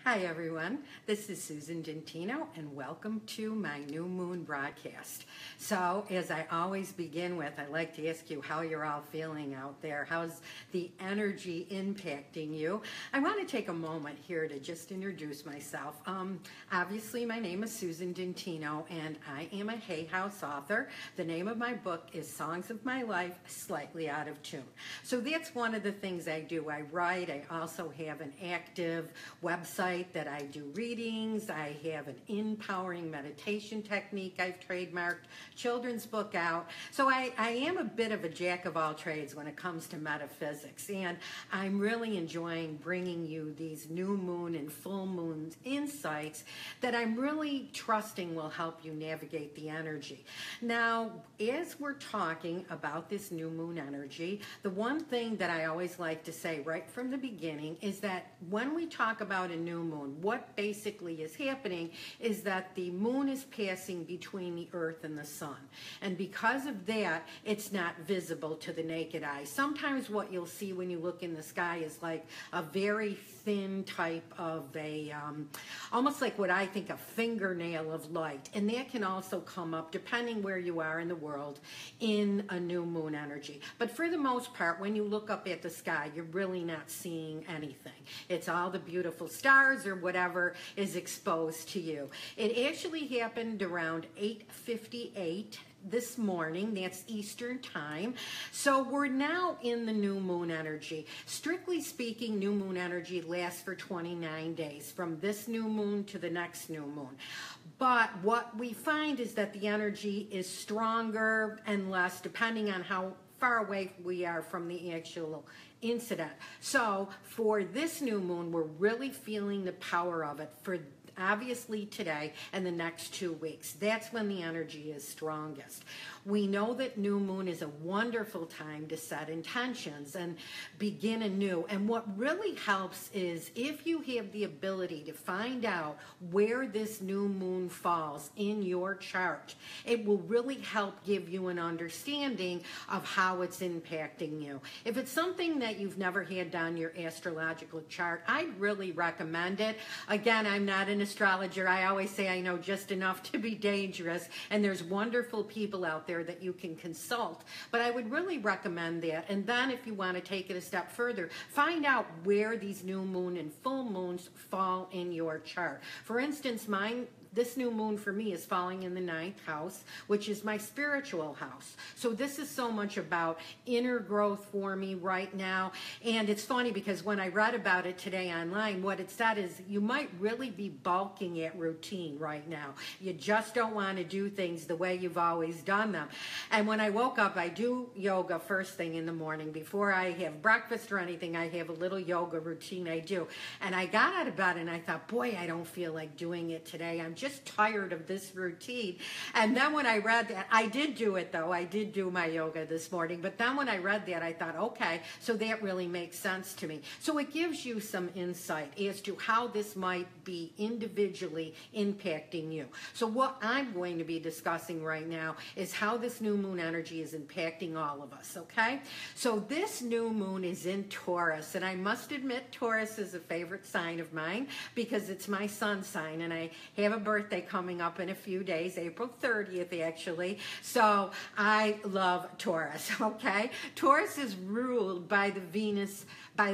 Hi everyone, this is Susan Dentino and welcome to my new moon broadcast. So as I always begin with, I like to ask you how you're all feeling out there. How's the energy impacting you? I want to take a moment here to just introduce myself. Obviously my name is Susan Dentino and I am a Hay House author. The name of my book is Songs of My Life, Slightly Out of Tune. So that's one of the things I do. I write. I also have an active website that I do readings. I have an empowering meditation technique I've trademarked, children's book out. So I am a bit of a jack of all trades when it comes to metaphysics, and I'm really enjoying bringing you these new moon and full moon insights that I'm really trusting will help you navigate the energy. Now, as we're talking about this new moon energy, the one thing that I always like to say right from the beginning is that when we talk about a new moon, what basically is happening is that the moon is passing between the earth and the sun. And because of that, it's not visible to the naked eye. Sometimes what you'll see when you look in the sky is like a very thin type of a, almost like what I think a fingernail of light. And that can also come up, depending where you are in the world, in a new moon energy. But for the most part, when you look up at the sky, you're really not seeing anything. It's all the beautiful stars or whatever is exposed to you. It actually happened around 8:58 this morning. That's Eastern time. So we're now in the new moon energy. Strictly speaking, new moon energy lasts for 29 days, from this new moon to the next new moon. But what we find is that the energy is stronger and less depending on how far away we are from the actual incident. So for this new moon, we're really feeling the power of it for obviously today and the next 2 weeks. That's when the energy is strongest. We know that new moon is a wonderful time to set intentions and begin anew. And what really helps is if you have the ability to find out where this new moon falls in your chart, it will really help give you an understanding of how it's impacting you. If it's something that you've never had done, your astrological chart, I'd really recommend it. Again, I'm not an astrologer. I always say I know just enough to be dangerous, and there's wonderful people out there that you can consult, but I would really recommend that. And then if you want to take it a step further, find out where these new moon and full moons fall in your chart. For instance, this new moon for me is falling in the 9th house, which is my spiritual house. So this is so much about inner growth for me right now. And it's funny because when I read about it today online, what it said is you might really be balking at routine right now. You just don't want to do things the way you've always done them. And when I woke up, I do yoga first thing in the morning. Before I have breakfast or anything, I have a little yoga routine I do. And I got out of bed and I thought, boy, I don't feel like doing it today. I'm just tired of this routine. And then when I read that, I did do it though. I did do my yoga this morning. But then when I read that, I thought, okay, so that really makes sense to me. So it gives you some insight as to how this might be individually impacting you. So what I'm going to be discussing right now is how this new moon energy is impacting all of us, okay? So this new moon is in Taurus, and I must admit Taurus is a favorite sign of mine because it's my sun sign, and I have a birthday coming up in a few days, April 30th actually, so I love Taurus, okay? Taurus is ruled by the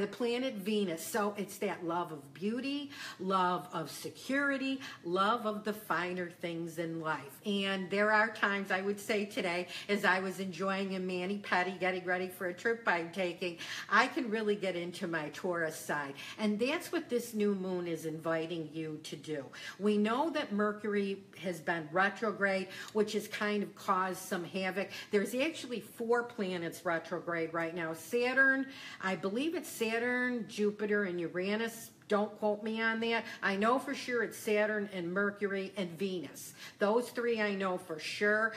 planet Venus, so it's that love of beauty, love of security, love of the finer things in life. And there are times, I would say today, as I was enjoying a mani-pedi, getting ready for a trip I'm taking, I can really get into my Taurus side. And that's what this new moon is inviting you to do. We know that Mercury has been retrograde, which has kind of caused some havoc. There's actually 4 planets retrograde right now. Saturn, I believe it's Saturn, Jupiter, and Uranus. Don't quote me on that. I know for sure it's Saturn and Mercury and Venus. Those 3 I know for sure.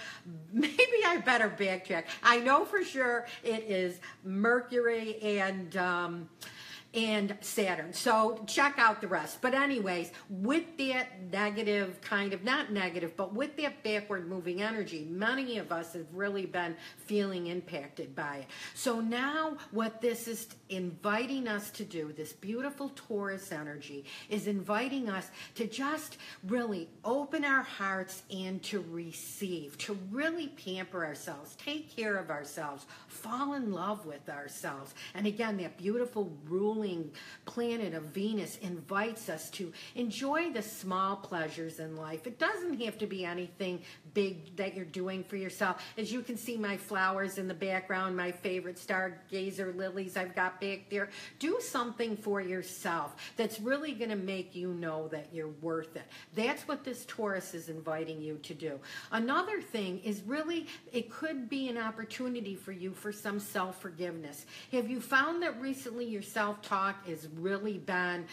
Maybe I better backtrack. I know for sure it is Mercury and and Saturn. So check out the rest. But anyways, with that negative kind of, not negative, but with that backward moving energy, many of us have really been feeling impacted by it. So now what this is inviting us to do, this beautiful Taurus energy, is inviting us to just really open our hearts and to receive, to really pamper ourselves, take care of ourselves, fall in love with ourselves. And again, that beautiful ruling planet of Venus invites us to enjoy the small pleasures in life. It doesn't have to be anything big that you're doing for yourself. As you can see, my flowers in the background, my favorite stargazer lilies I've got back there. Do something for yourself that's really going to make you know that you're worth it. That's what this Taurus is inviting you to do. Another thing is really, it could be an opportunity for you for some self-forgiveness. Have you found that recently your self-talk has really been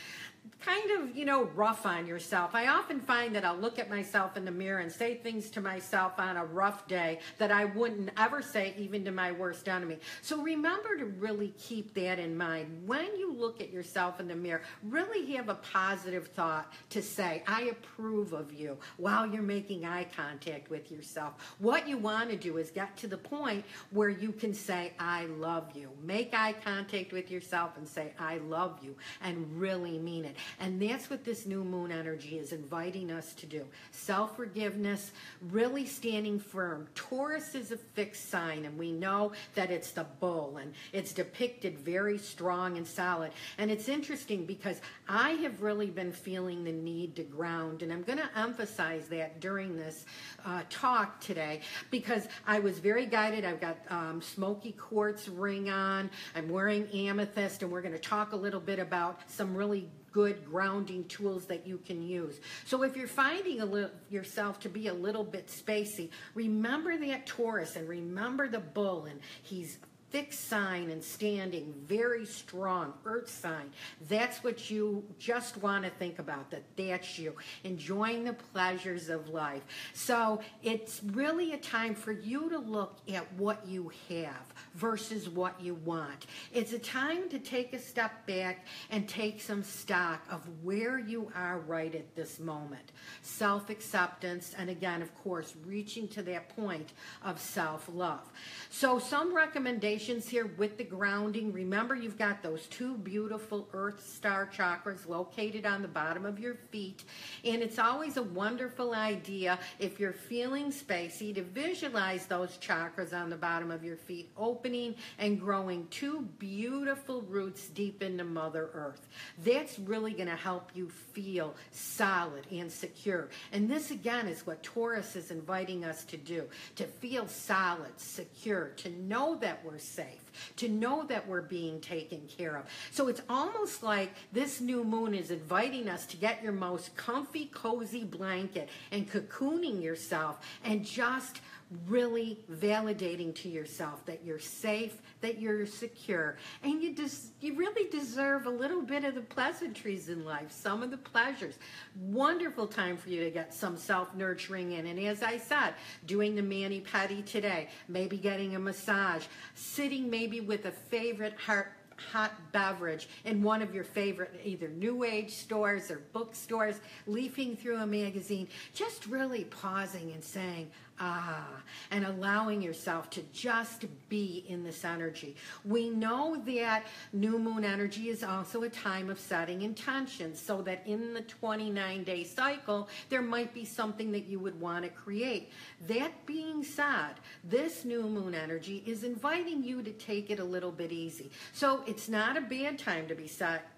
kind of, rough on yourself? I often find that I'll look at myself in the mirror and say things to myself on a rough day that I wouldn't ever say even to my worst enemy. So remember to really keep that in mind. When you look at yourself in the mirror, really have a positive thought to say, I approve of you, while you're making eye contact with yourself. What you want to do is get to the point where you can say, I love you. Make eye contact with yourself and say, I love you, and really mean it. And that's what this new moon energy is inviting us to do. Self-forgiveness, really standing firm. Taurus is a fixed sign, and we know that it's the bull, and it's depicted very strong and solid. And it's interesting because I have really been feeling the need to ground, and I'm going to emphasize that during this talk today, because I was very guided. I've got smoky quartz ring on. I'm wearing amethyst, and we're going to talk a little bit about some really good grounding tools that you can use. So if you're finding yourself to be a little bit spacey, remember that Taurus and remember the bull, and he's fixed sign and standing, very strong, earth sign. That's what you just want to think about, that's you, enjoying the pleasures of life. So it's really a time for you to look at what you have versus what you want. It's a time to take a step back and take some stock of where you are right at this moment. Self-acceptance, and again, of course, reaching to that point of self-love. So some recommendations here with the grounding. Remember, you've got those two beautiful earth star chakras located on the bottom of your feet, and it's always a wonderful idea, if you're feeling spacey, to visualize those chakras on the bottom of your feet opening and growing two beautiful roots deep into Mother Earth. That's really going to help you feel solid and secure. And this again is what Taurus is inviting us to do, to feel solid, secure, to know that we're safe, to know that we're being taken care of. So it's almost like this new moon is inviting us to get your most comfy, cozy blanket and cocooning yourself and just really validating to yourself that you're safe, that you're secure, and you really deserve a little bit of the pleasantries in life, some of the pleasures. Wonderful time for you to get some self-nurturing in. And as I said, doing the mani-pedi today, maybe getting a massage, sitting maybe with a favorite hot beverage in one of your favorite either new age stores or bookstores, leafing through a magazine, just really pausing and saying, and allowing yourself to just be in this energy. We know that new moon energy is also a time of setting intentions, so that in the 29-day cycle, there might be something that you would want to create. That being said, this new moon energy is inviting you to take it a little bit easy. So it's not a bad time to be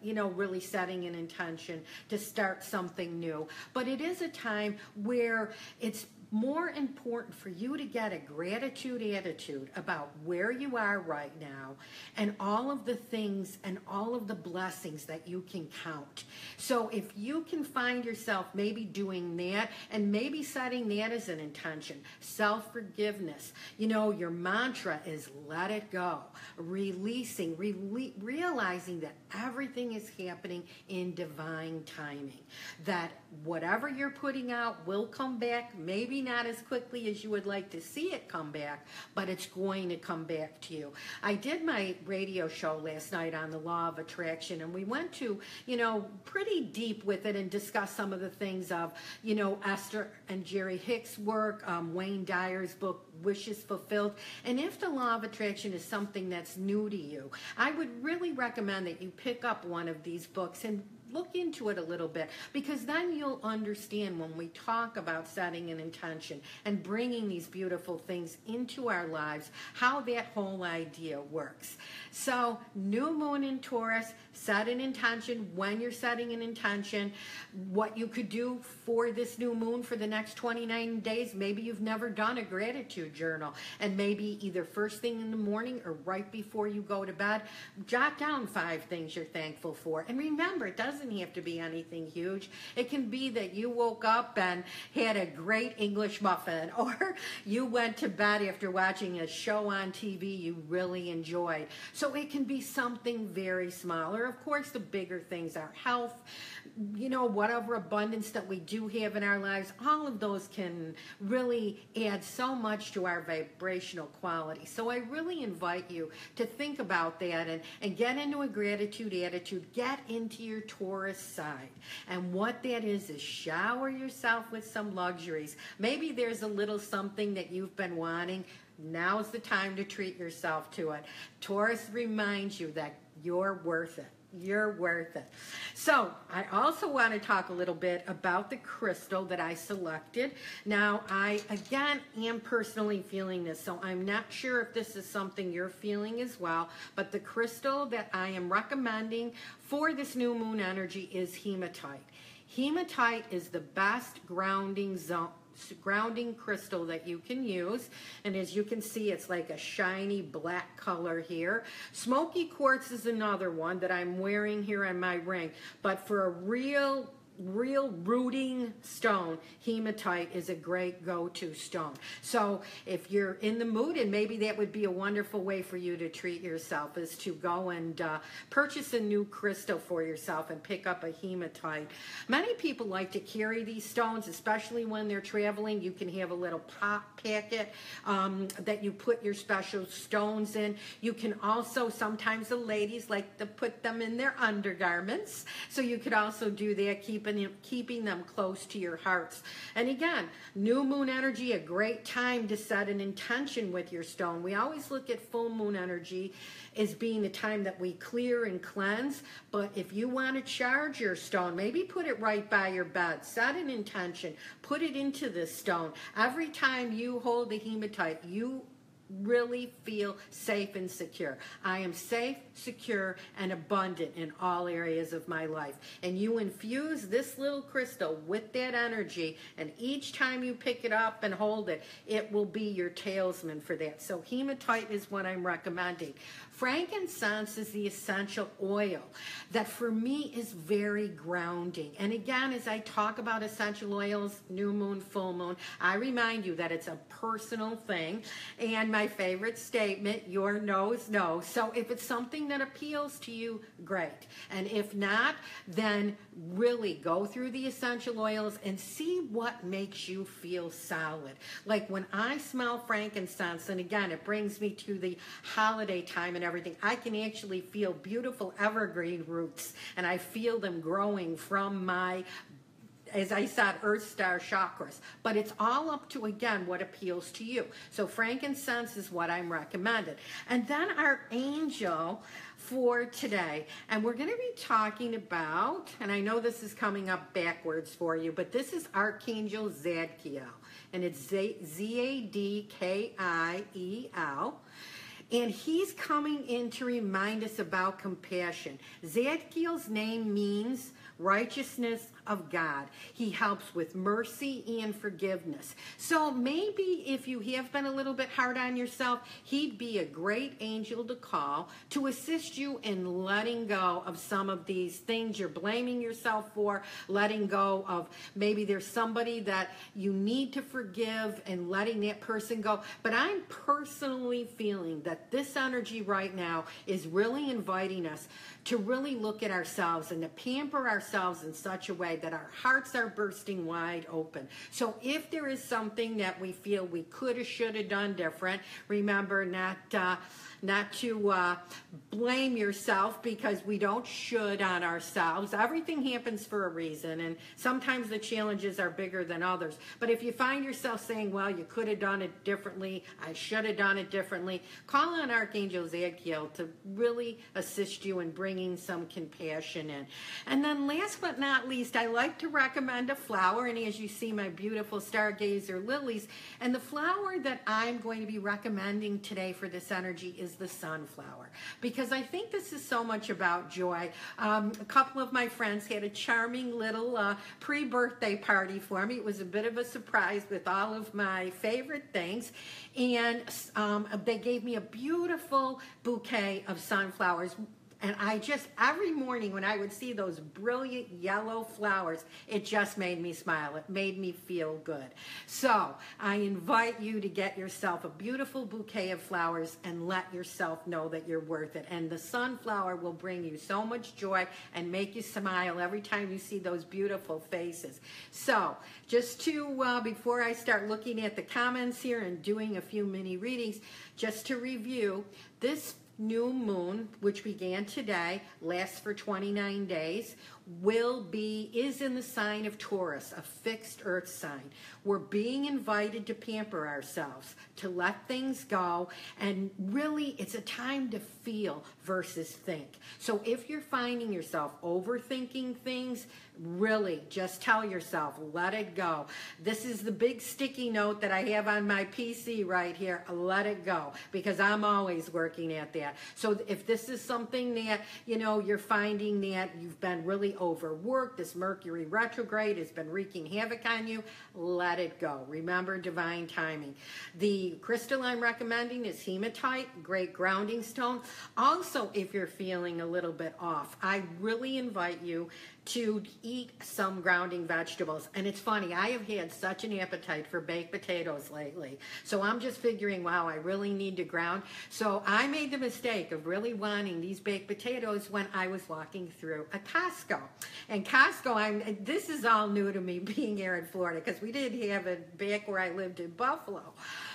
really setting an intention to start something new, but it is a time where it's more important for you to get a gratitude attitude about where you are right now and all of the things and all of the blessings that you can count. So if you can find yourself maybe doing that and maybe setting that as an intention, self-forgiveness, your mantra is let it go, releasing, realizing that everything is happening in divine timing, that whatever you're putting out will come back, maybe maybe not as quickly as you would like to see it come back, but it's going to come back to you. I did my radio show last night on the law of attraction, and we went to, pretty deep with it and discussed some of the things of, Esther and Jerry Hicks' work, Wayne Dyer's book, Wishes Fulfilled. And if the law of attraction is something that's new to you, I would really recommend that you pick up one of these books and look into it a little bit, because then you'll understand when we talk about setting an intention and bringing these beautiful things into our lives, how that whole idea works. So, new moon in Taurus, set an intention. When you're setting an intention, what you could do for this new moon for the next 29 days, maybe you've never done a gratitude journal, and maybe either first thing in the morning or right before you go to bed, jot down 5 things you're thankful for. And remember, it doesn't have to be anything huge. It can be that you woke up and had a great English muffin, or you went to bed after watching a show on TV you really enjoyed. So it can be something very small. Or of course, the bigger things are health, whatever abundance that we do have in our lives. All of those can really add so much to our vibrational quality. So I really invite you to think about that and get into a gratitude attitude. Get into your Taurus side. And what that is shower yourself with some luxuries. Maybe there's a little something that you've been wanting. Now's the time to treat yourself to it. Taurus reminds you that you're worth it. You're worth it. So I also want to talk a little bit about the crystal that I selected. Now, I, again, am personally feeling this, so I'm not sure if this is something you're feeling as well, but the crystal that I am recommending for this new moon energy is hematite. Hematite is the best grounding crystal that you can use, and as you can see, it's like a shiny black color here. Smoky quartz is another one that I'm wearing here on my ring, but for a real rooting stone, hematite is a great go-to stone. So if you're in the mood, and maybe that would be a wonderful way for you to treat yourself, is to go and purchase a new crystal for yourself and pick up a hematite. Many people like to carry these stones, especially when they're traveling. You can have a little pop packet that you put your special stones in. You can also, sometimes the ladies like to put them in their undergarments, so you could also do that, keeping them close to your hearts. And again, new moon energy, a great time to set an intention with your stone. We always look at full moon energy as being the time that we clear and cleanse, but if you want to charge your stone, maybe put it right by your bed. Set an intention. Put it into this stone. Every time you hold the hematite, you really feel safe and secure. I am safe, secure, and abundant in all areas of my life. And you infuse this little crystal with that energy, and each time you pick it up and hold it, it will be your talisman for that. So hematite is what I'm recommending. Frankincense is the essential oil that for me is very grounding. And again, as I talk about essential oils, new moon, full moon, I remind you that it's a personal thing. And my favorite statement, your nose knows. So if it's something that appeals to you, great. And if not, then really go through the essential oils and see what makes you feel solid. Like when I smell frankincense, and again, it brings me to the holiday time and everything, I can actually feel beautiful evergreen roots, and I feel them growing from my, as I said, Earth Star chakras. But it's all up to, again, what appeals to you. So frankincense is what I'm recommended. And then our angel for today, and we're going to be talking about, and I know this is coming up backwards for you, but this is Archangel Zadkiel, and it's Zadkiel. And he's coming in to remind us about compassion. Zadkiel's name means righteousness of God. He helps with mercy and forgiveness. So maybe if you have been a little bit hard on yourself, he'd be a great angel to call to assist you in letting go of some of these things you're blaming yourself for, letting go of maybe there's somebody that you need to forgive and letting that person go. But I'm personally feeling that this energy right now is really inviting us to really look at ourselves and to pamper ourselves in such a way that our hearts are bursting wide open. So if there is something that we feel we could have, should have done different, remember not to blame yourself, because we don't should on ourselves. Everything happens for a reason, and sometimes the challenges are bigger than others. But if you find yourself saying, well, you could have done it differently, I should have done it differently, call on Archangel Zadkiel to really assist you in bringing some compassion in. And then last but not least, I like to recommend a flower, and as you see, my beautiful stargazer lilies, and the flower that I'm going to be recommending today for this energy is the sunflower, because I think this is so much about joy. A couple of my friends had a charming little pre-birthday party for me. It was a bit of a surprise with all of my favorite things, and they gave me a beautiful bouquet of sunflowers. And I just, every morning when I would see those brilliant yellow flowers, it just made me smile. It made me feel good. So I invite you to get yourself a beautiful bouquet of flowers and let yourself know that you're worth it. And the sunflower will bring you so much joy and make you smile every time you see those beautiful faces. So just to, before I start looking at the comments here and doing a few mini readings, just to review, this new moon, which began today, lasts for 29 days, is in the sign of Taurus, a fixed earth sign. We're being invited to pamper ourselves, to let things go, and really it's a time to feel versus think. So if you're finding yourself overthinking things, really just tell yourself, let it go. This is the big sticky note that I have on my PC right here, let it go, because I'm always working at that. So if this is something that, you know, you're finding that you've been really overworked, this Mercury retrograde has been wreaking havoc on you, let it go. Remember divine timing. The crystal I'm recommending is hematite, great grounding stone. Also, if you're feeling a little bit off, I really invite you to eat some grounding vegetables. And it's funny, I have had such an appetite for baked potatoes lately. So I'm just figuring, wow, I really need to ground. So I made the mistake of really wanting these baked potatoes when I was walking through a Costco. And Costco, this is all new to me being here in Florida, because we did have it back where I lived in Buffalo.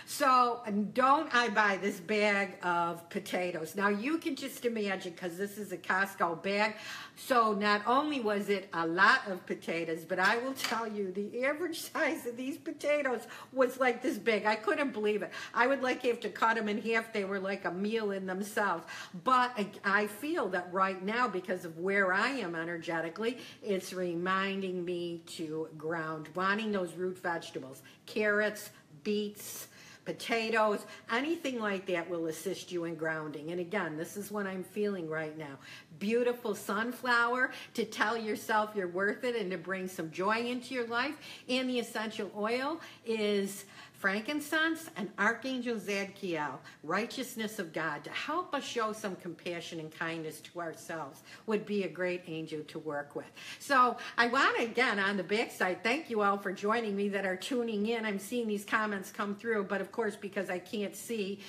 So don't I buy this bag of potatoes. Now you can just imagine, because this is a Costco bag, so not only was it a lot of potatoes, but I will tell you the average size of these potatoes was like this big. I couldn't believe it. I would have to cut them in half. They were like a meal in themselves. But I feel that right now, because of where I am energetically, it's reminding me to ground, wanting those root vegetables, carrots, beets, potatoes, anything like that will assist you in grounding. And again, this is what I'm feeling right now. Beautiful sunflower to tell yourself you're worth it and to bring some joy into your life. And the essential oil is frankincense and Archangel Zadkiel, righteousness of God, to help us show some compassion and kindness to ourselves, would be a great angel to work with. So I want to, again, on the backside, thank you all for joining me that are tuning in. I'm seeing these comments come through, but of course, because I can't see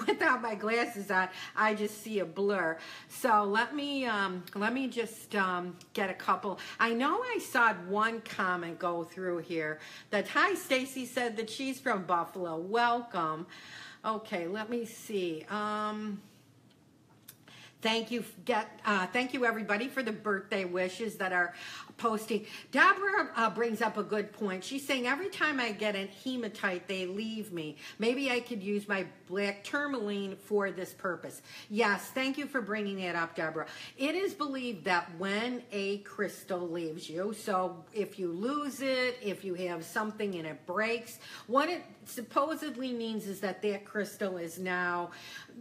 without my glasses on, I just see a blur. So let me just get a couple. I know I saw one comment go through here that, hi, Stacy said that she's from Buffalo. Welcome. Okay, let me see. Thank you everybody for the birthday wishes that are posting. Deborah brings up a good point. She's saying every time I get a hematite, they leave me. Maybe I could use my black tourmaline for this purpose. Yes, thank you for bringing that up, Deborah. It is believed that when a crystal leaves you, so if you lose it, if you have something and it breaks, what it supposedly means is that that crystal is now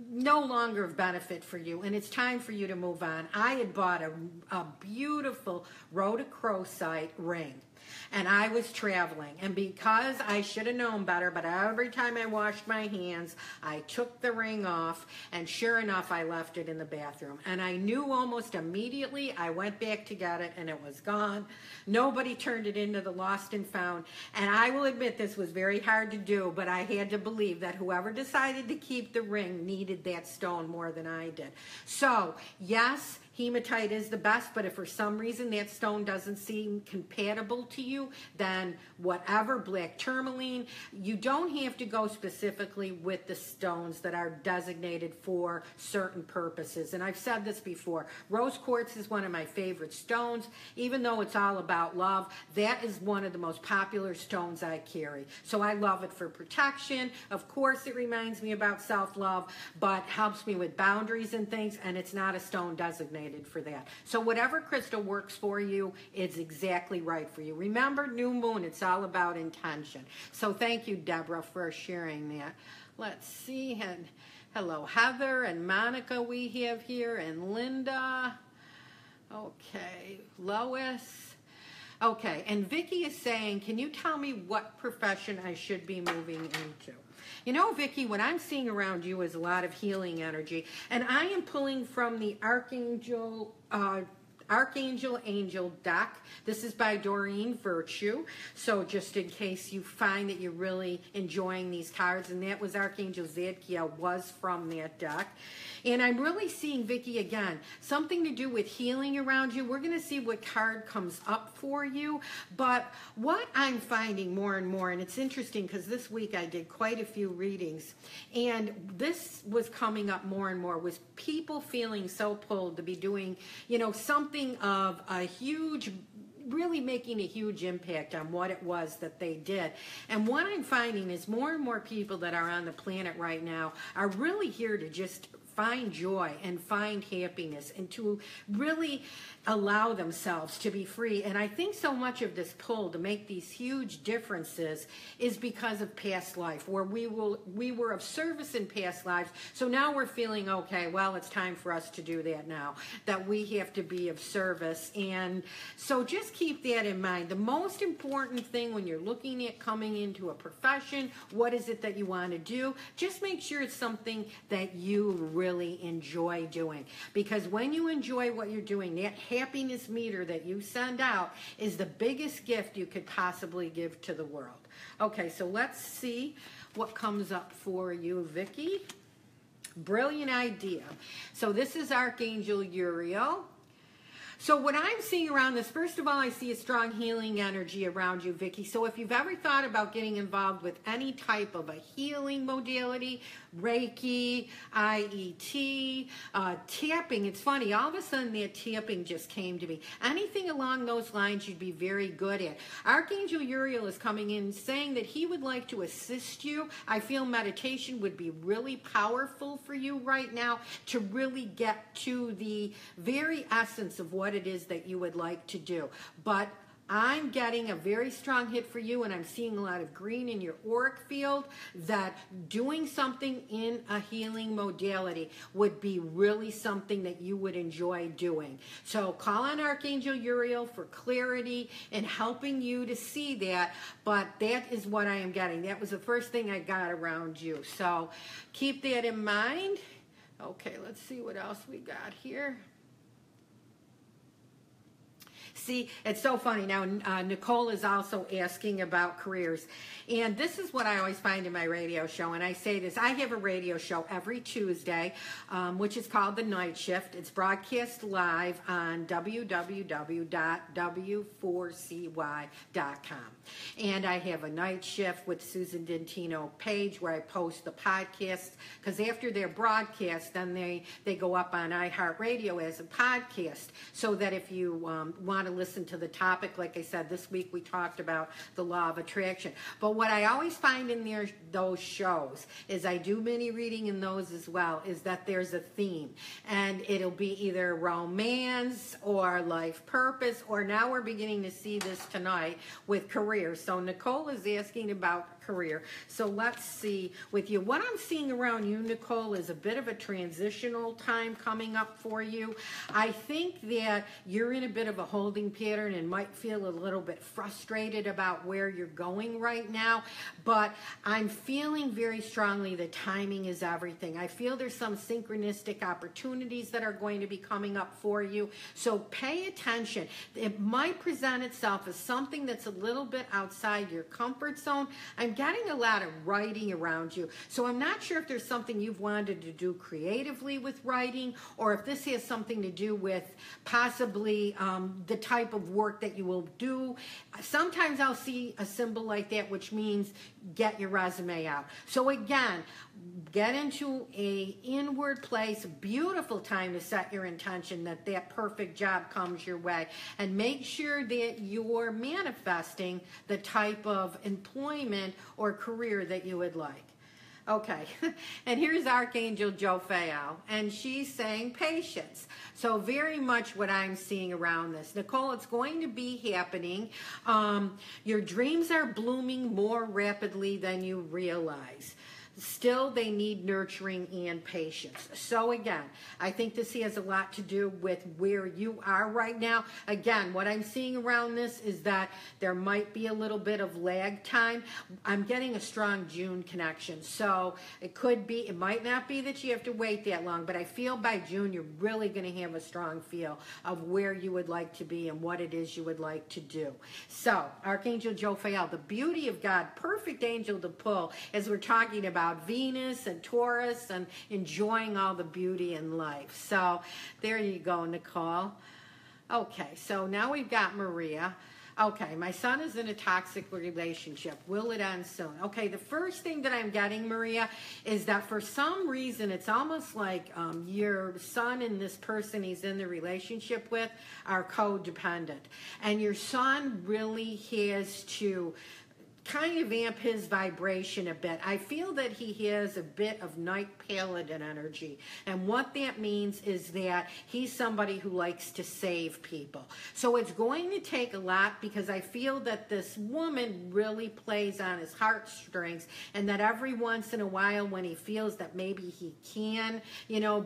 no longer of benefit for you, and it's time for you to move on. I had bought a beautiful rhodochrosite ring, and I was traveling, and because I should have known better, but every time I washed my hands, I took the ring off, and sure enough, I left it in the bathroom. And I knew almost immediately. I went back to get it, and it was gone. Nobody turned it into the lost and found. And I will admit this was very hard to do, but I had to believe that whoever decided to keep the ring needed that stone more than I did. So, yes, hematite is the best, but if for some reason that stone doesn't seem compatible to you, then whatever, black tourmaline. You don't have to go specifically with the stones that are designated for certain purposes. And I've said this before, rose quartz is one of my favorite stones. Even though it's all about love, that is one of the most popular stones I carry. So I love it for protection. Of course, it reminds me about self-love, but helps me with boundaries and things, and it's not a stone designated for that. So whatever crystal works for you is exactly right for you. Remember, new moon, it's all about intention. So thank you, Deborah, for sharing that. Let's see. And hello, Heather and Monica we have here, and Linda. Okay, Lois. Okay, and Vicki is saying, can you tell me what profession I should be moving into? You know, Vicki, what I'm seeing around you is a lot of healing energy, and I am pulling from the Archangel Angel deck. This is by Doreen Virtue. So just in case you find that you're really enjoying these cards, and that was Archangel Zadkiel was from that deck. And I'm really seeing, Vicki, again, something to do with healing around you. We're going to see what card comes up for you. But what I'm finding more and more, and it's interesting because this week I did quite a few readings, and this was coming up more and more, was people feeling so pulled to be doing, you know, something of a huge, really making a huge impact on what it was that they did. And what I'm finding is more and more people that are on the planet right now are really here to just find joy and find happiness and to really allow themselves to be free. And I think so much of this pull to make these huge differences is because of past life, where we were of service in past lives. So now we're feeling, okay, well, it's time for us to do that now, that we have to be of service. And so just keep that in mind. The most important thing when you're looking at coming into a profession, what is it that you want to do? Just make sure it's something that you really enjoy doing. Because when you enjoy what you're doing, that happiness meter that you send out is the biggest gift you could possibly give to the world. Okay, so let's see what comes up for you, Vicki. Brilliant idea. So this is Archangel Uriel. So what I'm seeing around this, first of all, I see a strong healing energy around you, Vicki. So if you've ever thought about getting involved with any type of a healing modality, Reiki, IET, tapping, it's funny, all of a sudden that tapping just came to me. Anything along those lines you'd be very good at. Archangel Uriel is coming in saying that he would like to assist you. I feel meditation would be really powerful for you right now to really get to the very essence of what it is that you would like to do. But I'm getting a very strong hit for you, and I'm seeing a lot of green in your auric field, that doing something in a healing modality would be really something that you would enjoy doing. So call on Archangel Uriel for clarity and helping you to see that, but that is what I am getting. That was the first thing I got around you. So keep that in mind. Okay, let's see what else we got here. See, it's so funny. Now, Nicole is also asking about careers. And this is what I always find in my radio show. And I say this, I have a radio show every Tuesday, which is called The Night Shift. It's broadcast live on www.w4cy.com. And I have a Night Shift with Susan Dentino page where I post the podcasts, because after they're broadcast, then they go up on iHeartRadio as a podcast, so that if you want to listen to the topic, like I said, this week we talked about the law of attraction. But what I always find in those shows is, I do mini reading in those as well, is that there's a theme. And it'll be either romance or life purpose, or now we're beginning to see this tonight with career. So Nicole is asking about career. So let's see with you. What I'm seeing around you, Nicole, is a bit of a transitional time coming up for you. I think that you're in a bit of a holding pattern and might feel a little bit frustrated about where you're going right now, but I'm feeling very strongly that timing is everything. I feel there's some synchronistic opportunities that are going to be coming up for you, so pay attention. It might present itself as something that's a little bit outside your comfort zone. I'm getting a lot of writing around you. So I'm not sure if there's something you've wanted to do creatively with writing, or if this has something to do with possibly the type of work that you will do. Sometimes I'll see a symbol like that, which means get your resume out. So again, get into a inward place, beautiful time to set your intention that that perfect job comes your way, and make sure that you're manifesting the type of employment or career that you would like. Okay, and here's Archangel Jophiel, and she's saying patience. So very much what I'm seeing around this. Nicole, it's going to be happening. Your dreams are blooming more rapidly than you realize. Still, they need nurturing and patience. So again, I think this has a lot to do with where you are right now. Again, what I'm seeing around this is that there might be a little bit of lag time. I'm getting a strong June connection. So it could be, it might not be that you have to wait that long, but I feel by June you're really going to have a strong feel of where you would like to be and what it is you would like to do. So, Archangel Jophiel, the beauty of God, perfect angel to pull as we're talking about Venus and Taurus and enjoying all the beauty in life. So there you go, Nicole. Okay, so now we've got Maria. Okay, my son is in a toxic relationship. Will it end soon? Okay, the first thing that I'm getting, Maria, is that for some reason it's almost like your son and this person he's in the relationship with are codependent. And your son really has to kind of amp his vibration a bit. I feel that he has a bit of night paladin energy, and what that means is that he's somebody who likes to save people. So it's going to take a lot, because I feel that this woman really plays on his heartstrings, and that every once in a while when he feels that maybe he can,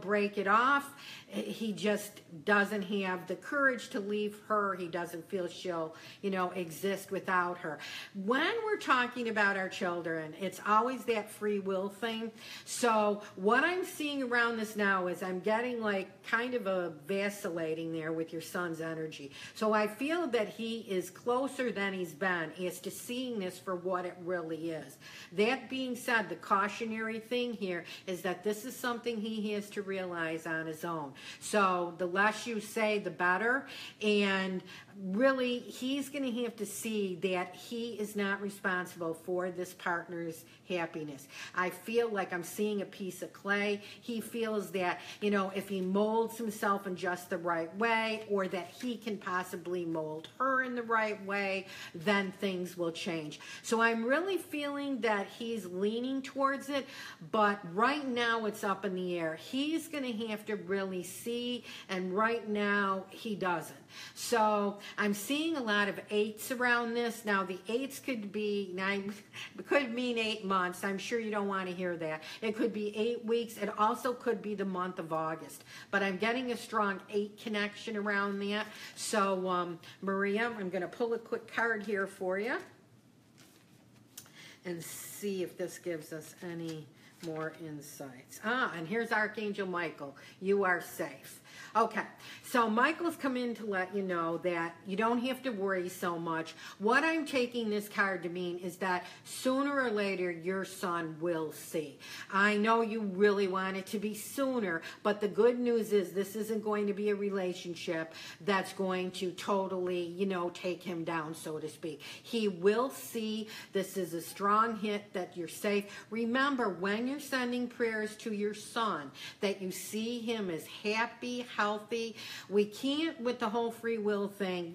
break it off, he just doesn't have the courage to leave her. He doesn't feel she'll, exist without her. When we're talking about our children, it's always that free will thing. So what I'm seeing around this now is I'm getting like kind of a vacillating there with your son's energy. So I feel that he is closer than he's been as to seeing this for what it really is. That being said, the cautionary thing here is that this is something he has to realize on his own. So the less you say, the better. And really, he's going to have to see that he is not responsible for this partner's happiness. I feel like I'm seeing a piece of clay. He feels that, if he molds himself in just the right way, or that he can possibly mold her in the right way, then things will change. So I'm really feeling that he's leaning towards it, but right now it's up in the air. He's going to have to really see, and right now he doesn't. So I'm seeing a lot of 8s around this. Now the 8s could be 9, could mean 8 months. I'm sure you don't want to hear that. It could be 8 weeks. It also could be the month of August. But I'm getting a strong 8 connection around that. So Maria, I'm going to pull a quick card here for you and see if this gives us any more insights. And here's Archangel Michael. You are safe. Okay, so Michael's come in to let you know that you don't have to worry so much. What I'm taking this card to mean is that sooner or later your son will see. I know you really want it to be sooner, but the good news is this isn't going to be a relationship that's going to totally, take him down, so to speak. He will see. This is a strong hint that you're safe. Remember, when you're sending prayers to your son, that you see him as happy, healthy. We can't, with the whole free will thing,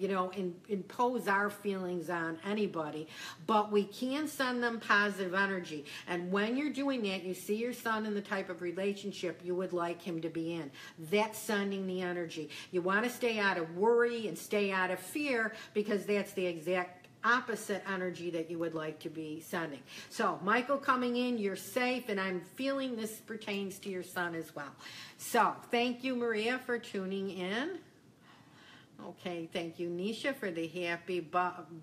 impose our feelings on anybody, but we can send them positive energy. And when you're doing that, you see your son in the type of relationship you would like him to be in. That's sending the energy. You want to stay out of worry and stay out of fear, because that's the exact opposite energy that you would like to be sending. So Michael coming in, you're safe, and I'm feeling this pertains to your son as well. So thank you, Maria, for tuning in. Okay, thank you, Nisha, for the happy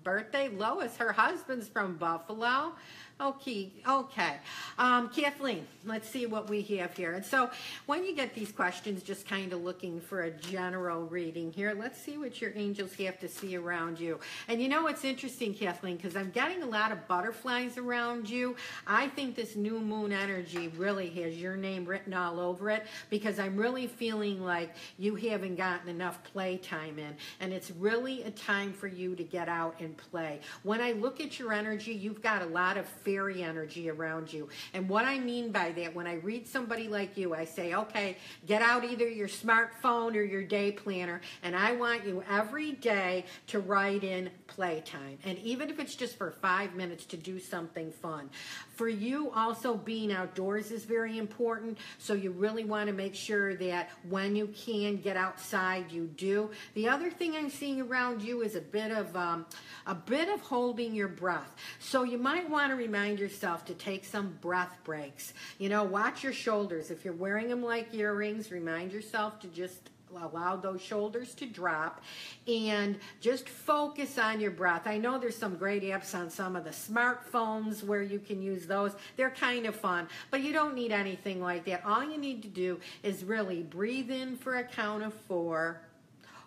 birthday. Lois, her husband's from Buffalo. Okay, okay. Kathleen, let's see what we have here. And so when you get these questions, just kind of looking for a general reading here, let's see what your angels have to see around you. And you know what's interesting, Kathleen, because I'm getting a lot of butterflies around you. I think this new moon energy really has your name written all over it, because I'm really feeling like you haven't gotten enough playtime in. And it's really a time for you to get out and play. When I look at your energy, you've got a lot of fairy energy around you. And what I mean by that, when I read somebody like you, I say, okay, get out either your smartphone or your day planner, and I want you every day to write in playtime. And even if it's just for 5 minutes, to do something fun. For you, also being outdoors is very important, so you really want to make sure that when you can get outside, you do. The other thing I'm seeing around you is a bit of holding your breath. So you might want to remind yourself to take some breath breaks. You know, watch your shoulders. If you're wearing them like earrings, remind yourself to just allow those shoulders to drop and just focus on your breath. I know there's some great apps on some of the smartphones where you can use those. They're kind of fun, but you don't need anything like that. All you need to do is really breathe in for a count of 4,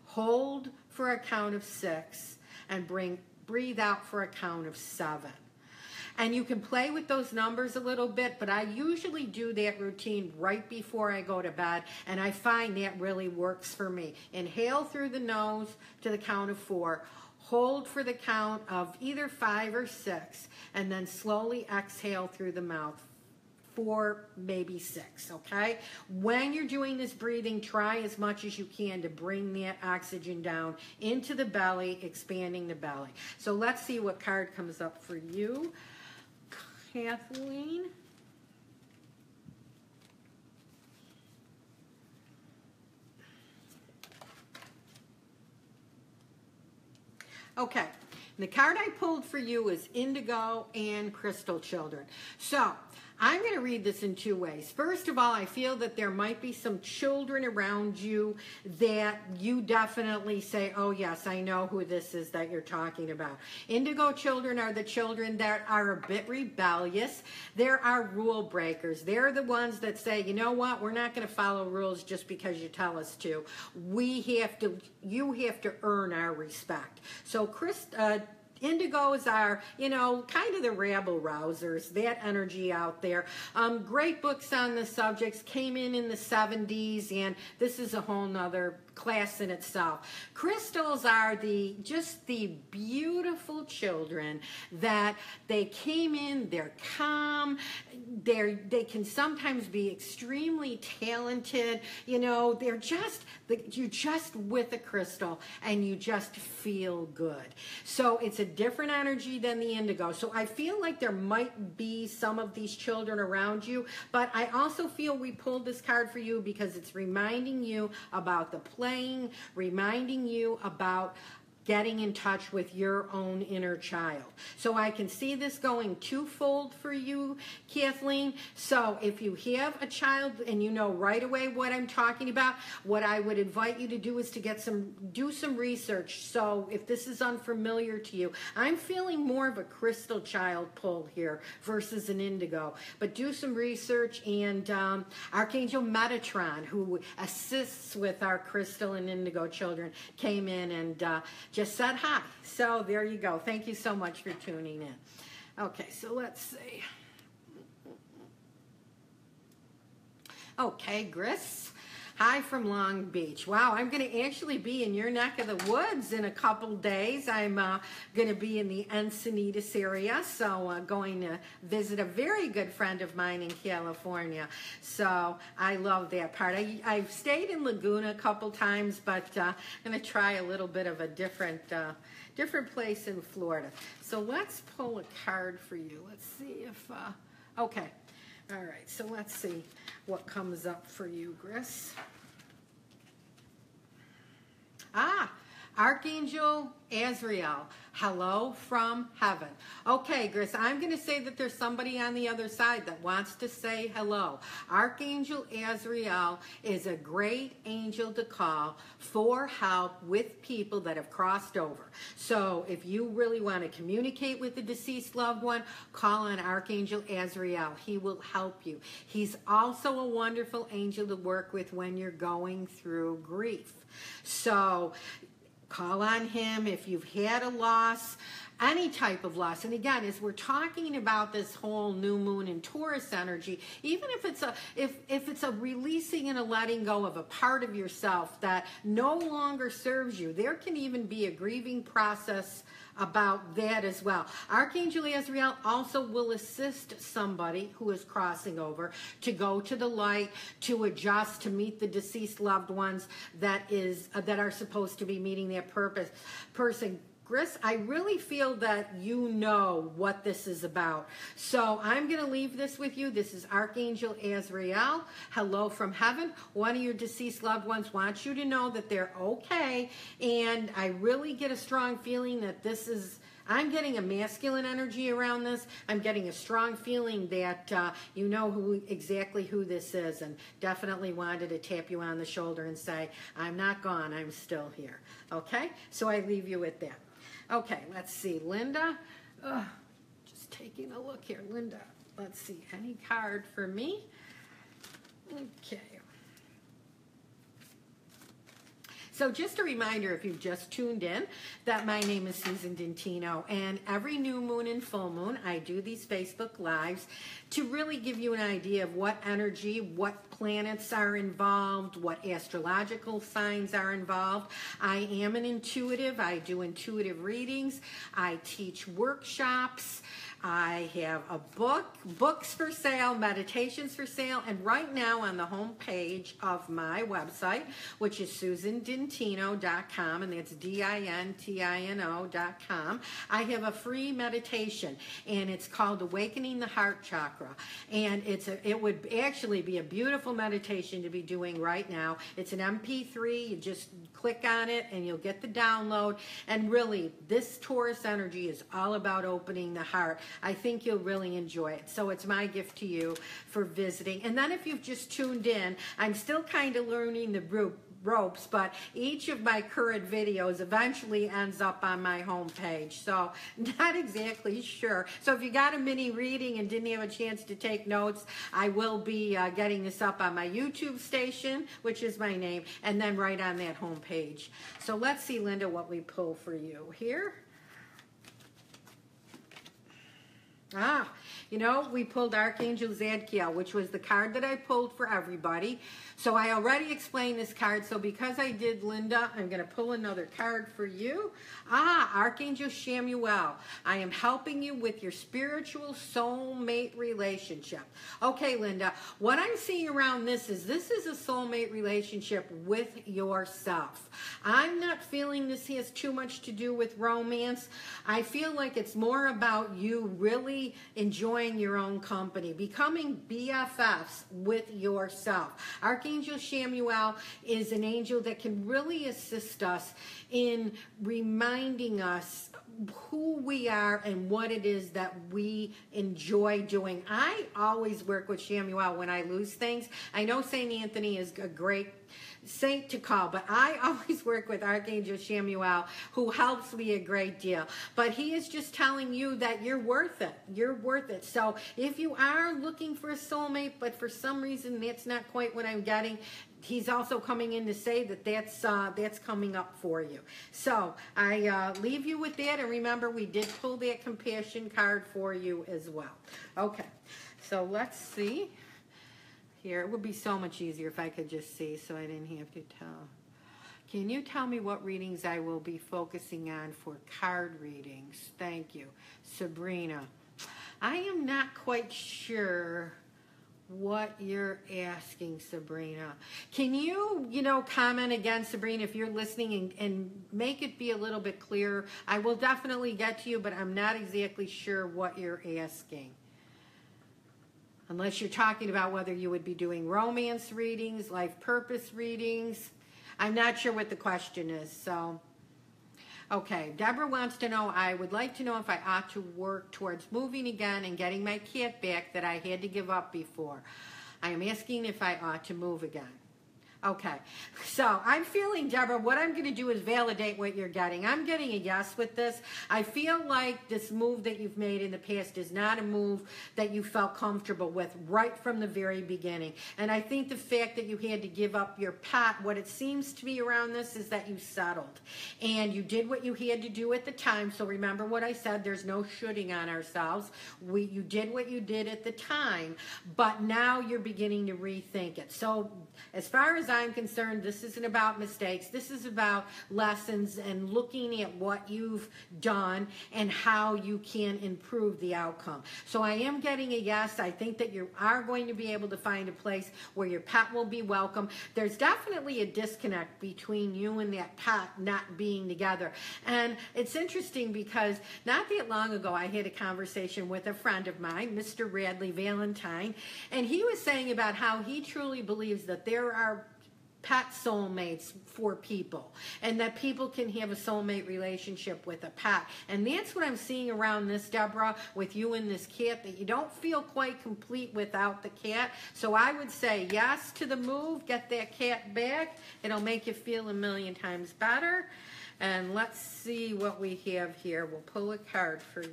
hold for a count of 6, and breathe out for a count of 7. And you can play with those numbers a little bit, but I usually do that routine right before I go to bed, and I find that really works for me. Inhale through the nose to the count of 4, hold for the count of either 5 or 6, and then slowly exhale through the mouth. 4, maybe 6, okay? When you're doing this breathing, try as much as you can to bring that oxygen down into the belly, expanding the belly. So let's see what card comes up for you, Kathleen. Okay, the card I pulled for you is Indigo and Crystal Children. So I'm going to read this in 2 ways. First of all, I feel that there might be some children around you that you definitely say, oh yes, I know who this is that you're talking about. Indigo children are the children that are a bit rebellious. They're our rule breakers. They're the ones that say, you know what, we're not going to follow rules just because you tell us to. You have to earn our respect. So Indigos are, you know, kind of the rabble rousers, that energy out there. Great books on the subjects came in the 70s, and this is a whole nother class in itself. Crystals are just the beautiful children that they came in, they're calm, they can sometimes be extremely talented, you know, you're just with a crystal and you just feel good. So it's a different energy than the indigo. So I feel like there might be some of these children around you, but I also feel we pulled this card for you because it's reminding you about the playing, reminding you about getting in touch with your own inner child. So I can see this going twofold for you, Kathleen. So if you have a child and you know right away what I'm talking about, what I would invite you to do is to do some research. So if this is unfamiliar to you, I'm feeling more of a crystal child pull here versus an indigo. But do some research, and Archangel Metatron, who assists with our crystal and indigo children, came in and just said hi. So there you go. Thank you so much for tuning in. Okay, so let's see. Okay, Gris. Hi from Long Beach. Wow, I'm going to actually be in your neck of the woods in a couple days. I'm going to be in the Encinitas area, so going to visit a very good friend of mine in California. So I love that part. I've stayed in Laguna a couple times, but I'm going to try a little bit of a different place in Florida. So let's pull a card for you. Let's see if, okay. All right, so let's see what comes up for you, Gris. Archangel Azrael, hello from heaven. Okay, Gris, I'm going to say that there's somebody on the other side that wants to say hello. Archangel Azrael is a great angel to call for help with people that have crossed over. So if you really want to communicate with the deceased loved one, call on Archangel Azrael. He will help you. He's also a wonderful angel to work with when you're going through grief. So call on him if you've had a loss, any type of loss. And again, as we're talking about this whole new moon and Taurus energy, even if it's a releasing and a letting go of a part of yourself that no longer serves you, there can even be a grieving process about that as well. Archangel Azrael also will assist somebody who is crossing over to go to the light, to adjust, to meet the deceased loved ones that are supposed to be meeting their person. Gris, I really feel that you know what this is about. So I'm going to leave this with you. This is Archangel Azrael. Hello from heaven. One of your deceased loved ones wants you to know that they're okay. And I really get a strong feeling that I'm getting a masculine energy around this. I'm getting a strong feeling that you know exactly who this is, and definitely wanted to tap you on the shoulder and say, I'm not gone, I'm still here. Okay? So I leave you with that. Okay, let's see. Linda, just taking a look here. Linda, let's see. Any card for me? Okay. So just a reminder, if you've just tuned in, that my name is Susan Dentino, and every new moon and full moon, I do these Facebook Lives to really give you an idea of what energy, what planets are involved, what astrological signs are involved. I am an intuitive. I do intuitive readings. I teach workshops. I have a books for sale, meditations for sale, and right now on the home page of my website, which is susandentino.com, and that's DINTINO.com, I have a free meditation, and it's called Awakening the Heart Chakra, and it would actually be a beautiful meditation to be doing right now. It's an MP3. You just click on it, and you'll get the download, and really, this Taurus energy is all about opening the heart. I think you'll really enjoy it. So it's my gift to you for visiting. And then if you've just tuned in, I'm still kind of learning the ropes, but each of my current videos eventually ends up on my homepage. So not exactly sure. So if you got a mini reading and didn't have a chance to take notes, I will be getting this up on my YouTube station, which is my name, and then right on that homepage. So let's see, Linda, what we pull for you here. We pulled Archangel Zadkiel, which was the card that I pulled for everybody. So I already explained this card. So because I did Linda, I'm going to pull another card for you. Archangel Shamuel. I am helping you with your spiritual soulmate relationship. Okay, Linda, what I'm seeing around this is a soulmate relationship with yourself. I'm not feeling this has too much to do with romance. I feel like it's more about you really enjoying your own company, becoming BFFs with yourself. Archangel Shamuel is an angel that can really assist us in reminding us who we are and what it is that we enjoy doing. I always work with Shamuel when I lose things. I know St. Anthony is a great saint to call, but I always work with Archangel Shamuel, who helps me a great deal. But he is just telling you that you're worth it. You're worth it. So if you are looking for a soulmate, but for some reason that's not quite what I'm getting, he's also coming in to say that that's coming up for you. So I leave you with that, and remember, we did pull that compassion card for you as well. Okay, so let's see. Here, it would be so much easier if I could just see, so I didn't have to tell. Can you tell me what readings I will be focusing on for card readings? Thank you. Sabrina. I am not quite sure what you're asking, Sabrina. Can you, comment again, Sabrina, if you're listening, and make it be a little bit clearer? I will definitely get to you, but I'm not exactly sure what you're asking. Unless you're talking about whether you would be doing romance readings, life purpose readings. I'm not sure what the question is, so Okay, Deborah wants to know, I would like to know if I ought to work towards moving again and getting my cat back that I had to give up before. I am asking if I ought to move again. Okay, so I'm feeling, Deborah, what I'm going to do is validate what you're getting. I'm getting a yes with this. I feel like this move that you've made in the past is not a move that you felt comfortable with right from the very beginning. And I think the fact that you had to give up your pet, what it seems to be around this is that you settled. And you did what you had to do at the time. So remember what I said, there's no shooting on ourselves. You did what you did at the time, but now you're beginning to rethink it. So as far as I'm concerned, this isn't about mistakes. This is about lessons and looking at what you've done and how you can improve the outcome. So I am getting a yes. I think that you are going to be able to find a place where your pet will be welcome. There's definitely a disconnect between you and that pet not being together. And it's interesting because not that long ago, I had a conversation with a friend of mine, Mr. Radley Valentine, and he was saying about how he truly believes that there are pet soulmates for people, and that people can have a soulmate relationship with a pet. And that's what I'm seeing around this, Deborah, with you and this cat, that you don't feel quite complete without the cat. So I would say yes to the move, get that cat back. It'll make you feel a million times better. And let's see what we have here. We'll pull a card for you.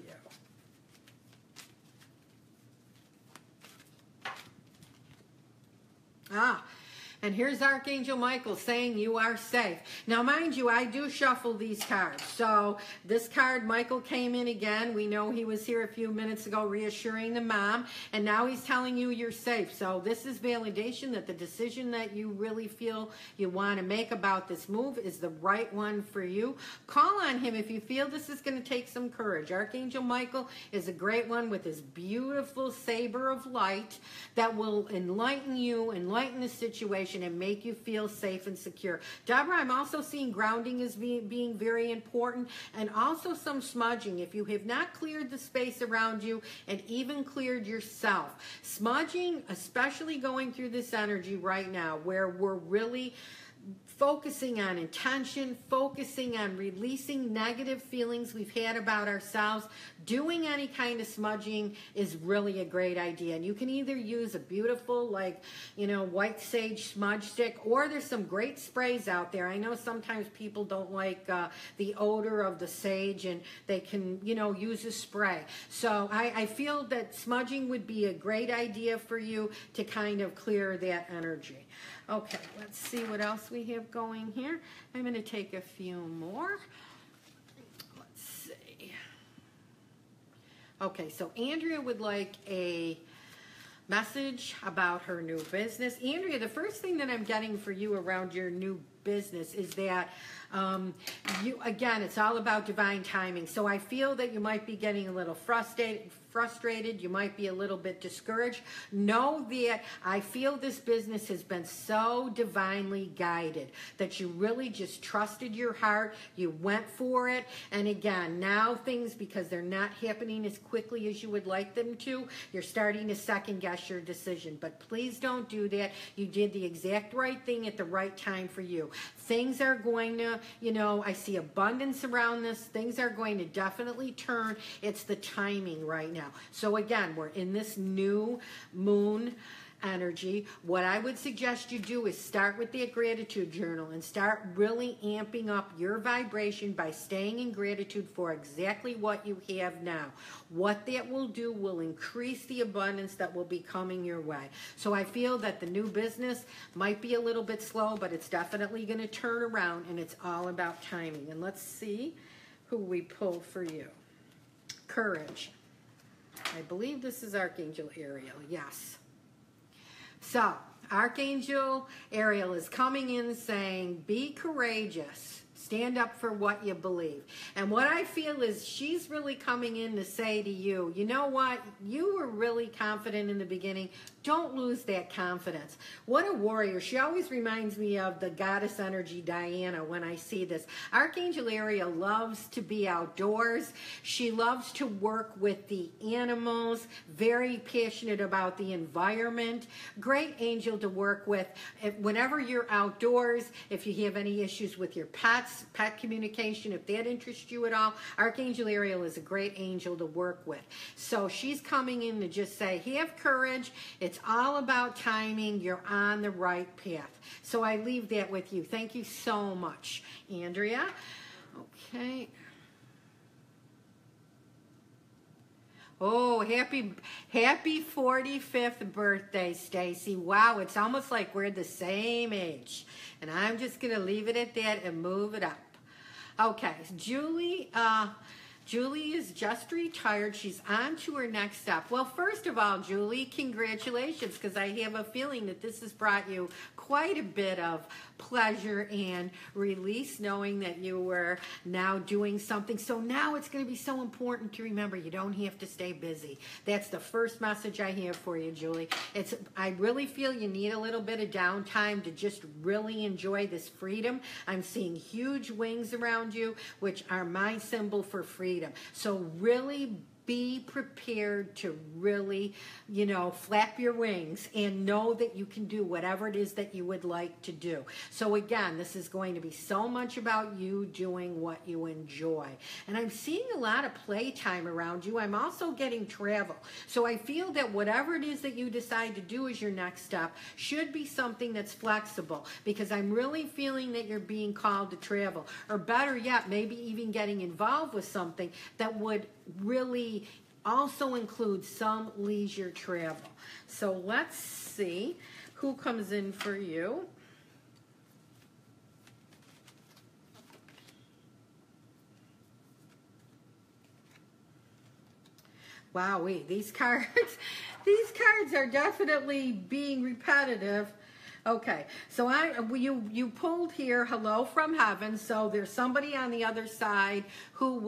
And here's Archangel Michael saying you are safe. Now, mind you, I do shuffle these cards. So this card, Michael came in again. We know he was here a few minutes ago reassuring the mom. And now he's telling you you're safe. So this is validation that the decision that you really feel you want to make about this move is the right one for you. Call on him if you feel this is going to take some courage. Archangel Michael is a great one with his beautiful saber of light that will enlighten you, enlighten the situation, and make you feel safe and secure. Deborah, I'm also seeing grounding as being very important, and also some smudging. If you have not cleared the space around you and even cleared yourself, smudging, especially going through this energy right now where we're really focusing on intention, focusing on releasing negative feelings we've had about ourselves, doing any kind of smudging is really a great idea. And you can either use a beautiful, like, white sage smudge stick, or there's some great sprays out there. I know sometimes people don't like the odor of the sage, and they can, use a spray. So I feel that smudging would be a great idea for you to kind of clear that energy. Okay, let's see what else we have going here. I'm going to take a few more. Let's see. Okay, so Andrea would like a message about her new business. Andrea, the first thing that I'm getting for you around your new business is that again, it's all about divine timing. So I feel that you might be getting a little frustrated. You might be a little bit discouraged. Know that I feel this business has been so divinely guided that you really just trusted your heart. You went for it. And again, now things, because they're not happening as quickly as you would like them to, you're starting to second guess your decision. But please don't do that. You did the exact right thing at the right time for you. Things are going to, I see abundance around this. Things are going to definitely turn. It's the timing right now. So again, we're in this new moon energy. What I would suggest you do is start with the gratitude journal and start really amping up your vibration by staying in gratitude for exactly what you have now. What that will do will increase the abundance that will be coming your way. So I feel that the new business might be a little bit slow, but it's definitely going to turn around, and it's all about timing. And let's see who we pull for you. Courage. I believe this is Archangel Ariel. Yes. So, Archangel Ariel is coming in saying, be courageous. Stand up for what you believe. And what I feel is she's really coming in to say to you, you know what? You were really confident in the beginning. Don't lose that confidence. What a warrior. She always reminds me of the goddess energy Diana when I see this. Archangel Ariel loves to be outdoors. She loves to work with the animals, very passionate about the environment. Great angel to work with. Whenever you're outdoors, if you have any issues with your pets, pet communication, if that interests you at all, Archangel Ariel is a great angel to work with. So she's coming in to just say, have courage. It's all about timing. You're on the right path. So I leave that with you. Thank you so much, Andrea. Okay. Oh, happy 45th birthday, Stacy. Wow, it's almost like we're the same age. And I'm just going to leave it at that and move it up. Okay, Julie is just retired. She's on to her next step. Well, first of all, Julie, congratulations, because I have a feeling that this has brought you quite a bit of pleasure and release, knowing that you were now doing something. So now it's going to be so important to remember you don't have to stay busy. That's the first message I have for you, Julie. I really feel you need a little bit of downtime to just really enjoy this freedom. I'm seeing huge wings around you, which are my symbol for freedom. So really be prepared to really, flap your wings and know that you can do whatever it is that you would like to do. So again, this is going to be so much about you doing what you enjoy. And I'm seeing a lot of playtime around you. I'm also getting travel. So I feel that whatever it is that you decide to do as your next step should be something that's flexible, because I'm really feeling that you're being called to travel. Or better yet, maybe even getting involved with something that would really also include some leisure travel. So let's see who comes in for you. Wowee, these cards are definitely being repetitive. Okay, so you pulled here, hello from heaven. So there's somebody on the other side who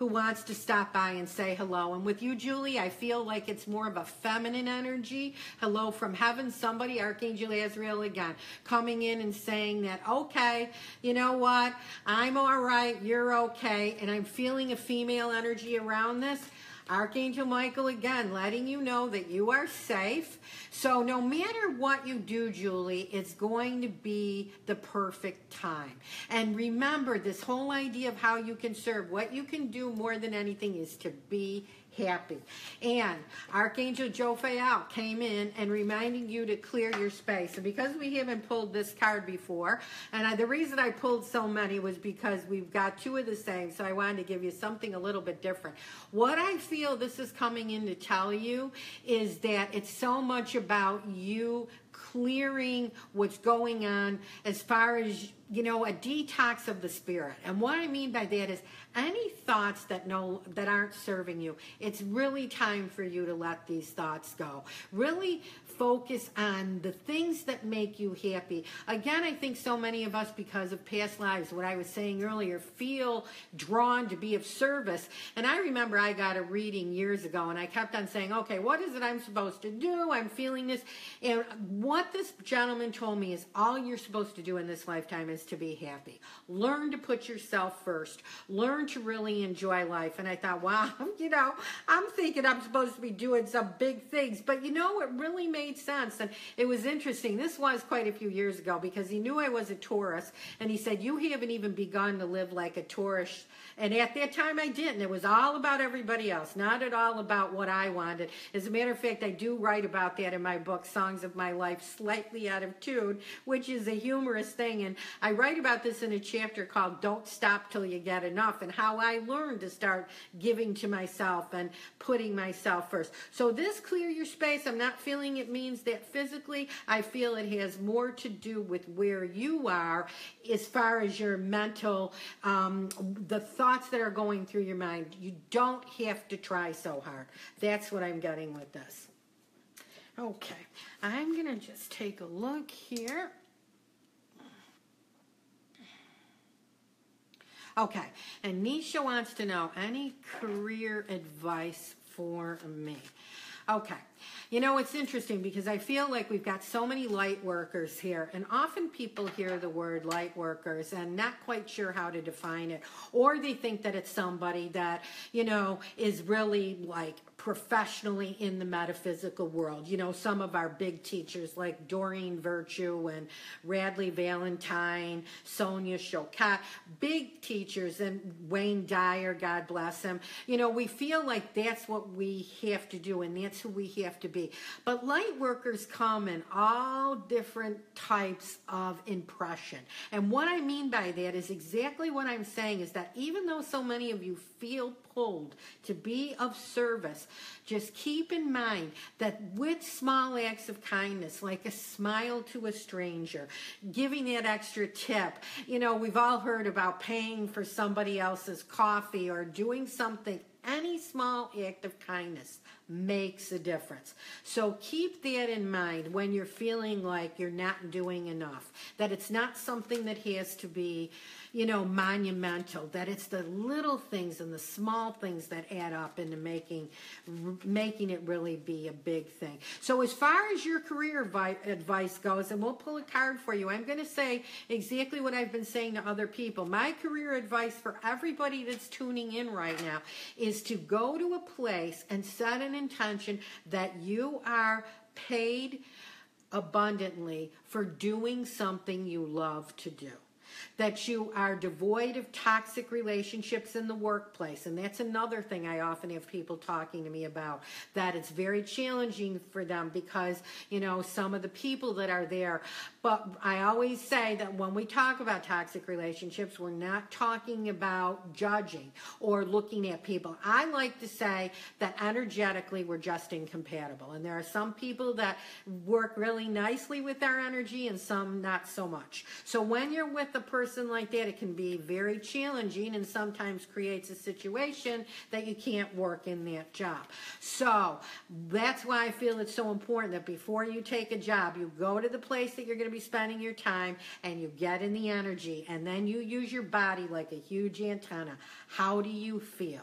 wants to stop by and say hello. And with you, Julie, I feel like it's more of a feminine energy. Hello from heaven, somebody, Archangel Azrael again, coming in and saying that, okay, you know what, I'm all right, you're okay, and I'm feeling a female energy around this. Archangel Michael again letting you know that you are safe. So no matter what you do, Julie, it's going to be the perfect time. And remember, this whole idea of how you can serve, what you can do more than anything is to be happy. And Archangel Jophiel came in and reminding you to clear your space. And because we haven't pulled this card before, and the reason I pulled so many was because we've got two of the same, so I wanted to give you something a little bit different. What I feel this is coming in to tell you is that it's so much about you clearing what's going on as far as, a detox of the spirit. And what I mean by that is any thoughts that aren't serving you, it's really time for you to let these thoughts go. Really focus on the things that make you happy. Again, I think so many of us, because of past lives, what I was saying earlier, feel drawn to be of service. And I remember I got a reading years ago, and I kept on saying, okay, what is it I'm supposed to do? I'm feeling this. And what this gentleman told me is all you're supposed to do in this lifetime is to be happy. Learn to put yourself first. Learn to really enjoy life. And I thought, wow, I'm thinking I'm supposed to be doing some big things. But it really made sense. And it was interesting. This was quite a few years ago, because he knew I was a Taurus. And he said, you haven't even begun to live like a Taurus. And at that time I didn't. It was all about everybody else, not at all about what I wanted. As a matter of fact, I do write about that in my book, Songs of My Life, Slightly Out of Tune, which is a humorous thing. And I write about this in a chapter called Don't Stop Till You Get Enough, and how I learned to start giving to myself and putting myself first. So this clear your space, I'm not feeling it means that physically. I feel it has more to do with where you are as far as your mental, the thoughts that are going through your mind. You don't have to try so hard. That's what I'm getting with this. Okay, I'm going to just take a look here. Okay, and wants to know any career advice for me. Okay, You know, it's interesting because I feel like we've got so many light workers here, and often people hear the word light workers and not quite sure how to define it, or they think that it's somebody that, you know, is really like professionally in the metaphysical world. You know, some of our big teachers like Doreen Virtue and Radley Valentine, Sonia Choquette, big teachers, and Wayne Dyer, God bless him. You know, we feel like that's what we have to do and that's who we have to be. But light workers come in all different types of impression. And what I mean by that is exactly what I'm saying, is that even though so many of you feel pulled to be of service, just keep in mind that with small acts of kindness, like a smile to a stranger, giving that extra tip, you know, we've all heard about paying for somebody else's coffee or doing something. Any small act of kindness makes a difference. So keep that in mind when you're feeling like you're not doing enough, that it's not something that has to be, you know, monumental, that it's the little things and the small things that add up into making it really be a big thing. So as far as your career advice goes, and we'll pull a card for you, I'm going to say exactly what I've been saying to other people. My career advice for everybody that's tuning in right now is to go to a place and set an intention that you are paid abundantly for doing something you love to do. That you are devoid of toxic relationships in the workplace. And that's another thing I often have people talking to me about, that it's very challenging for them because, you know, some of the people that are there. But I always say that when we talk about toxic relationships, we're not talking about judging or looking at people. I like to say that energetically we're just incompatible. And there are some people that work really nicely with our energy and some not so much. So when you're with a person like that, it can be very challenging and sometimes creates a situation that you can't work in that job. So that's why I feel it's so important that before you take a job, you go to the place that you're going to be spending your time and you get in the energy, and then you use your body like a huge antenna. How do you feel?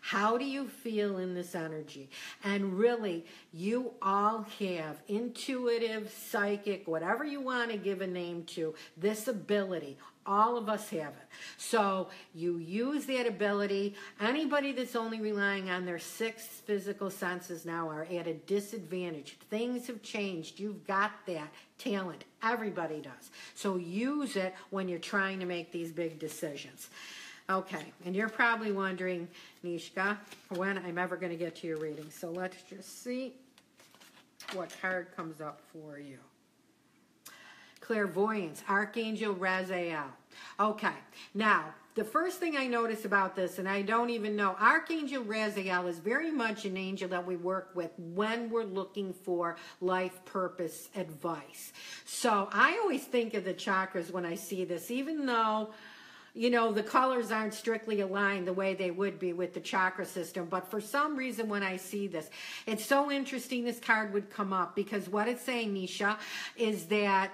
How do you feel in this energy? And really, you all have intuitive, psychic, whatever you want to give a name to, this ability. All of us have it. So you use that ability. Anybody that's only relying on their sixth physical senses now are at a disadvantage. Things have changed. You've got that talent. Everybody does. So use it when you're trying to make these big decisions. Okay, and you're probably wondering, Nishka, when I'm ever going to get to your reading. So let's just see what card comes up for you. Clairvoyance, Archangel Raziel. Okay, now, the first thing I notice about this, and I don't even know, Archangel Raziel is very much an angel that we work with when we're looking for life purpose advice. So I always think of the chakras when I see this, even though, you know, the colors aren't strictly aligned the way they would be with the chakra system. But for some reason, when I see this, it's so interesting this card would come up, because what it's saying, Nisha, is that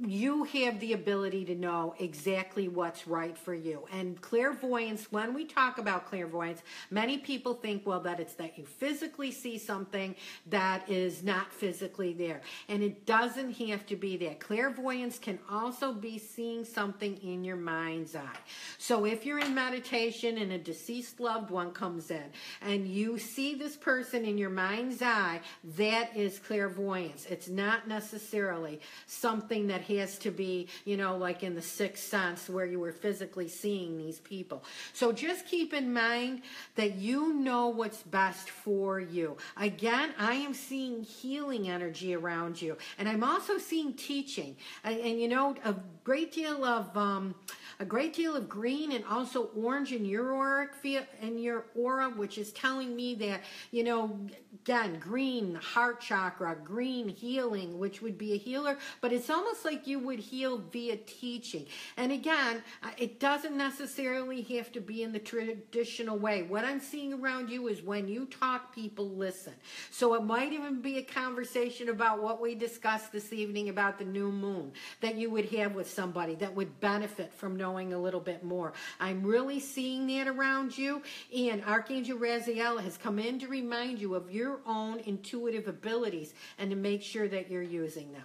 you have the ability to know exactly what's right for you. And clairvoyance, when we talk about clairvoyance, many people think, well, that it's that you physically see something that is not physically there. And it doesn't have to be that. Clairvoyance can also be seeing something in your mind's eye. So if you're in meditation and a deceased loved one comes in and you see this person in your mind's eye, that is clairvoyance. It's not necessarily something that has to be, you know, like in the sixth sense where you were physically seeing these people. So just keep in mind that you know what's best for you. Again, I am seeing healing energy around you, and I'm also seeing teaching, and you know, a great deal of green and also orange in your auric field, in your aura, which is telling me that, you know, again, green, heart chakra, green healing, which would be a healer, but it's almost like you would heal via teaching. And again, it doesn't necessarily have to be in the traditional way. What I'm seeing around you is when you talk, people listen. So it might even be a conversation about what we discussed this evening about the new moon that you would have with somebody that would benefit from knowing a little bit more. I'm really seeing that around you, and Archangel Raziel has come in to remind you of your own intuitive abilities and to make sure that you're using them.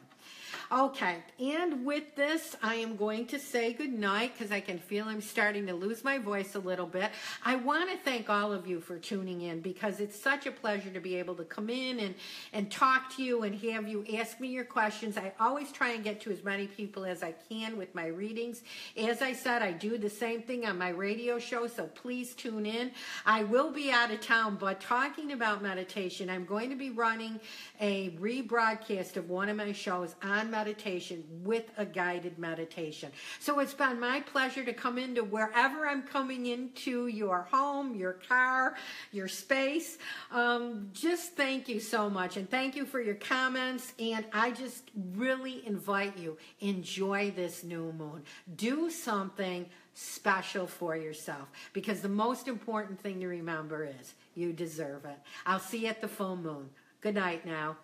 Okay, and with this, I am going to say goodnight because I can feel I'm starting to lose my voice a little bit. I want to thank all of you for tuning in because it's such a pleasure to be able to come in and talk to you and have you ask me your questions. I always try and get to as many people as I can with my readings. As I said, I do the same thing on my radio show, so please tune in. I will be out of town, but talking about meditation, I'm going to be running a rebroadcast of one of my shows on meditation with a guided meditation. So it's been my pleasure to come into wherever I'm coming into, your home, your car, your space. Just thank you so much, and thank you for your comments, and I just really invite you, enjoy this new moon. Do something special for yourself, because the most important thing to remember is you deserve it. I'll see you at the full moon. Good night now.